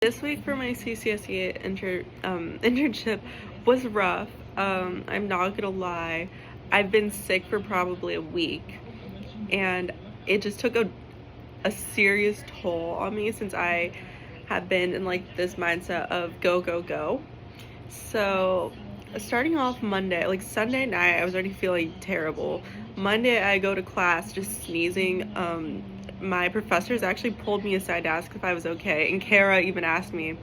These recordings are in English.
This week for my Ccse internship was rough. I'm not gonna lie. I've been sick for probably a week, and it just took a serious toll on me since I have been in like this mindset of go, go, go. So starting off Monday, like Sunday night, I was already feeling terrible. Monday, I go to class just sneezing. My professors actually pulled me aside to ask if I was okay, and Kara even asked me,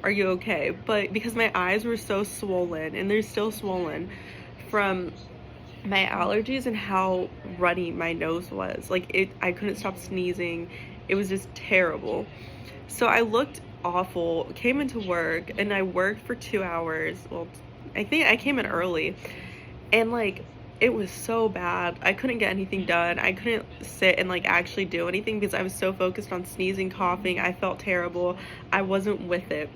"Are you okay?" But because my eyes were so swollen, and they're still swollen from my allergies and how runny my nose was, I couldn't stop sneezing. It was just terrible. So I looked awful, came into work, and I worked for 2 hours. Well, I think I came in early, and it was so bad. I couldn't get anything done. I couldn't sit and actually do anything because I was so focused on sneezing, coughing. I felt terrible. I wasn't with it.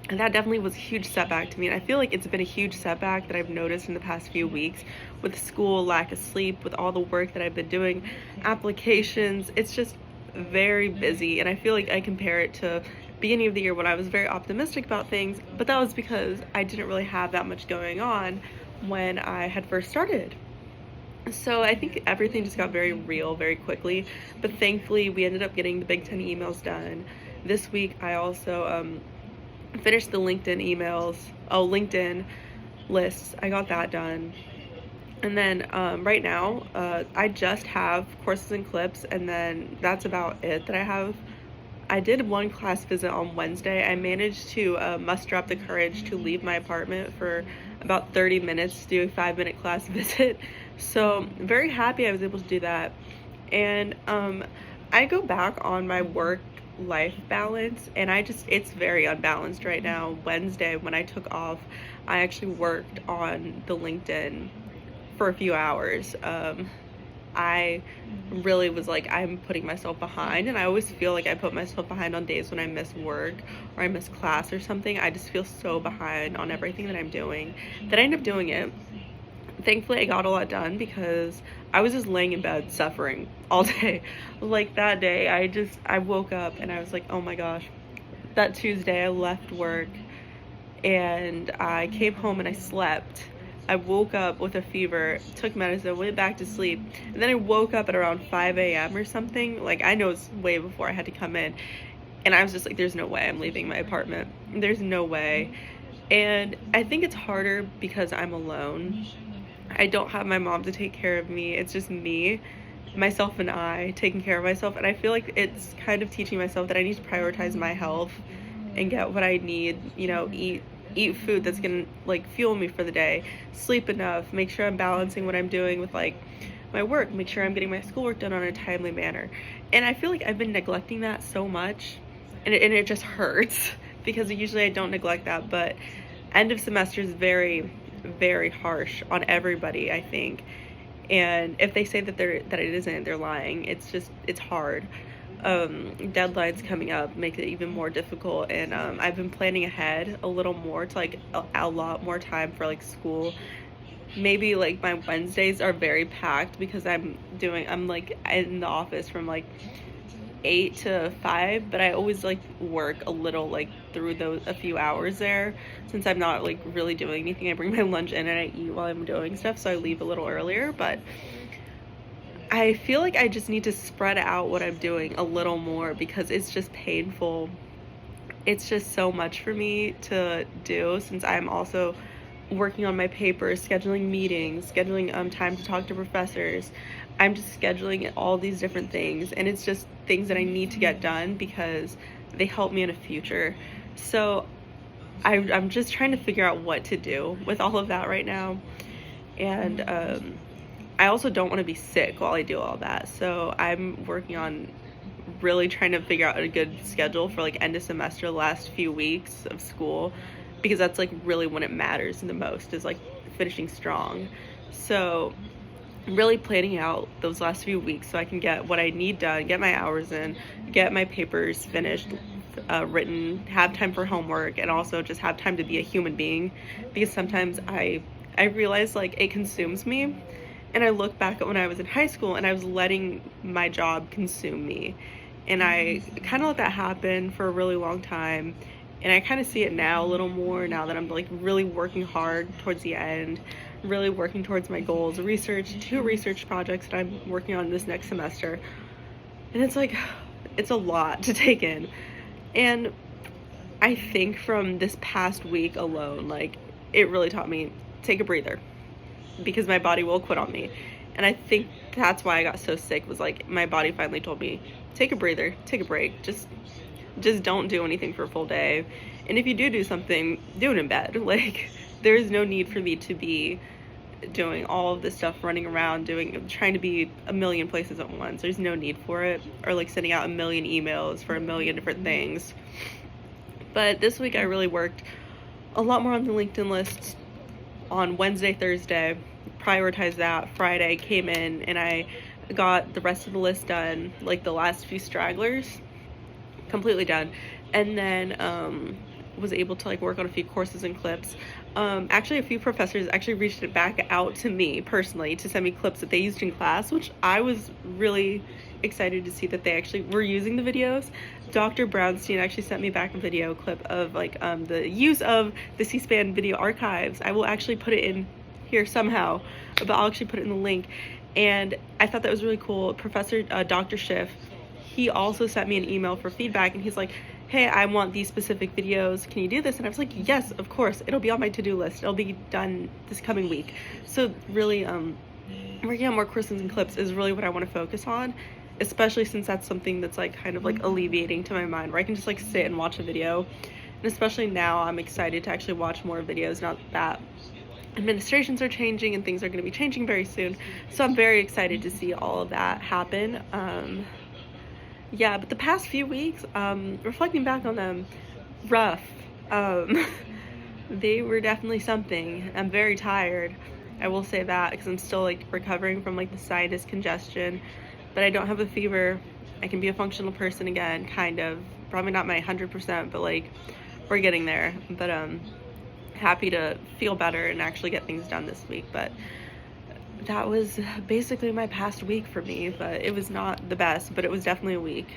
And that definitely was a huge setback to me. And I feel like it's been a huge setback that I've noticed in the past few weeks with school, lack of sleep, with all the work that I've been doing, applications. It's just very busy. And I feel like I compare it to beginning of the year when I was very optimistic about things, but that was because I didn't really have that much going on when I had first started. So I think everything just got very real very quickly, but thankfully we ended up getting the Big Ten emails done. This week I also finished the LinkedIn lists. I got that done. And then right now I just have courses and clips, and then that's about it that I have. I did one class visit on Wednesday. I managed to muster up the courage to leave my apartment for about 30 minutes to do a 5-minute class visit. So very happy I was able to do that. And I go back on my work-life balance, and it's very unbalanced right now. Wednesday, when I took off, I actually worked on the LinkedIn for a few hours. I really was like, I'm putting myself behind, and I always feel like I put myself behind on days when I miss work or I miss class or something. I just feel so behind on everything that I'm doing that I end up doing it. Thankfully, I got a lot done because I was just laying in bed suffering all day. Like that day, I woke up and I was like, oh my gosh. That Tuesday, I left work and I came home and I slept. I woke up with a fever, took medicine, went back to sleep, and then I woke up at around 5 a.m. or something. I know it's way before I had to come in, and I was just like, there's no way I'm leaving my apartment. There's no way. And I think it's harder because I'm alone. I don't have my mom to take care of me. It's just me, myself, and I taking care of myself, and I feel like it's kind of teaching myself that I need to prioritize my health and get what I need, eat food that's gonna fuel me for the day, sleep enough, make sure I'm balancing what I'm doing with my work, make sure I'm getting my schoolwork done on a timely manner. And I feel like I've been neglecting that so much, and it just hurts because usually I don't neglect that, but end of semester is very, very harsh on everybody, I think. And if they say that it isn't, they're lying. It's hard. Deadlines coming up make it even more difficult, and I've been planning ahead a little more to allot more time for school. Maybe my Wednesdays are very packed because I'm in the office from 8 to 5, but I always work a little through those a few hours there, since I'm not really doing anything. I bring my lunch in and I eat while I'm doing stuff, so I leave a little earlier. But I feel like I just need to spread out what I'm doing a little more because it's just painful. It's just so much for me to do, since I'm also working on my papers, scheduling meetings, scheduling time to talk to professors. I'm just scheduling all these different things, and it's just things that I need to get done because they help me in the future. So I'm just trying to figure out what to do with all of that right now. And I also don't want to be sick while I do all that. So I'm working on really trying to figure out a good schedule for end of semester, the last few weeks of school, because that's really when it matters the most, is finishing strong. So I'm really planning out those last few weeks so I can get what I need done, get my hours in, get my papers finished, written, have time for homework, and also just have time to be a human being, because sometimes I realize it consumes me. And I look back at when I was in high school and I was letting my job consume me. And I kind of let that happen for a really long time. And I kind of see it now a little more now that I'm like really working hard towards the end, really working towards my goals, two research projects that I'm working on this next semester. And it's like, it's a lot to take in. And I think from this past week alone, like, it really taught me, take a breather, because my body will quit on me. And I think that's why I got so sick, was like my body finally told me, take a breather, take a break, just don't do anything for a full day. And if you do something, do it in bed. Like, there is no need for me to be doing all of this stuff, running around, trying to be a million places at once. There's no need for it. Or like sending out a million emails for a million different things. But this week I really worked a lot more on the LinkedIn list on Wednesday, Thursday, prioritized that. Friday came in and I got the rest of the list done, like the last few stragglers, completely done. And then was able to like work on a few courses and clips. Actually, a few professors actually reached back out to me personally to send me clips that they used in class, which I was really excited to see that they actually were using the videos. Dr. Brownstein actually sent me back a video clip of like the use of the C-SPAN video archives. I will actually put it in here somehow, but I'll actually put it in the link. And I thought that was really cool. Professor Dr. Schiff, he also sent me an email for feedback, and he's like, hey, I want these specific videos, can you do this? And I was like, yes, of course, it'll be on my to-do list, it'll be done this coming week. So really working on more courses and clips is really what I want to focus on, especially since that's something that's like kind of like alleviating to my mind, where I can just like sit and watch a video. And especially now I'm excited to actually watch more videos now that administrations are changing and things are going to be changing very soon. So I'm very excited to see all of that happen. Yeah, but the past few weeks, reflecting back on them, rough. They were definitely something. I'm very tired, I will say that, because I'm still like recovering from like the sinus congestion, but I don't have a fever. I can be a functional person again, kind of. Probably not my 100%, but like we're getting there. But happy to feel better and actually get things done this week. But that was basically my past week for me, but it was not the best, but it was definitely a week.